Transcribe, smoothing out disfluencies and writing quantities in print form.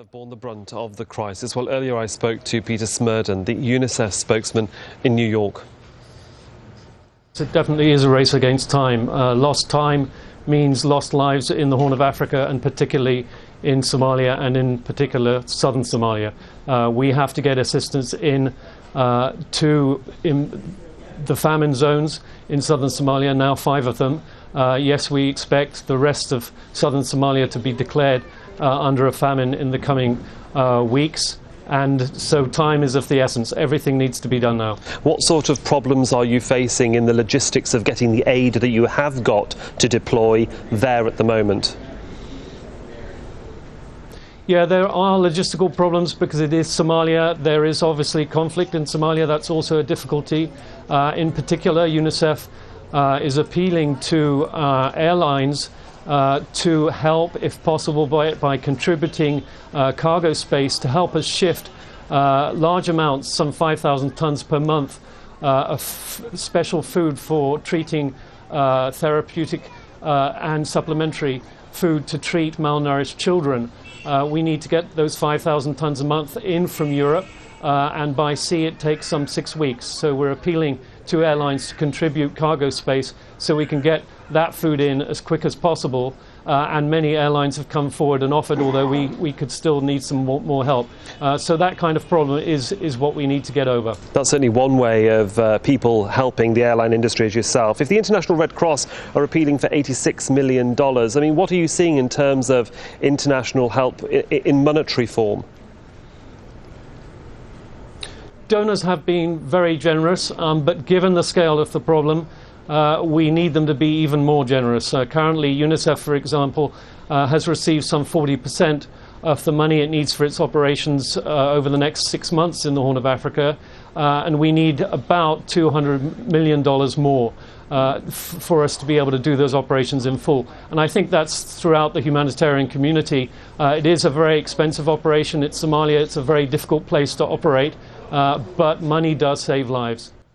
have borne the brunt of the crisis. Well, earlier I spoke to Peter Smerdon, the UNICEF spokesman in New York. It definitely is a race against time. Lost time means lost lives in the Horn of Africa, and particularly in Somalia, and in particular southern Somalia. We have to get assistance in the famine zones in southern Somalia, now 5 of them. Yes, we expect the rest of southern Somalia to be declared under a famine in the coming weeks. And so time is of the essence. Everything needs to be done now. What sort of problems are you facing in the logistics of getting the aid that you have got to deploy there at the moment? Yeah, there are logistical problems because it is Somalia. There is obviously conflict in Somalia. That's also a difficulty. In particular, UNICEF is appealing to airlines to help, if possible, by contributing cargo space to help us shift large amounts, some 5,000 tons per month, of special food for treating therapeutic and supplementary food to treat malnourished children. We need to get those 5,000 tons a month in from Europe, and by sea it takes some 6 weeks. So we're appealing to airlines to contribute cargo space so we can get that food in as quick as possible. And many airlines have come forward and offered, although we could still need some more help. So that kind of problem is what we need to get over. That's certainly one way of people helping the airline industry as yourself. If the International Red Cross are appealing for $86 million, I mean, what are you seeing in terms of international help in monetary form? Donors have been very generous, but given the scale of the problem, we need them to be even more generous. Currently, UNICEF, for example, has received some 40% of the money it needs for its operations over the next 6 months in the Horn of Africa, and we need about $200 million more for us to be able to do those operations in full. And I think that's throughout the humanitarian community. It is a very expensive operation. It's Somalia. It's a very difficult place to operate, but money does save lives.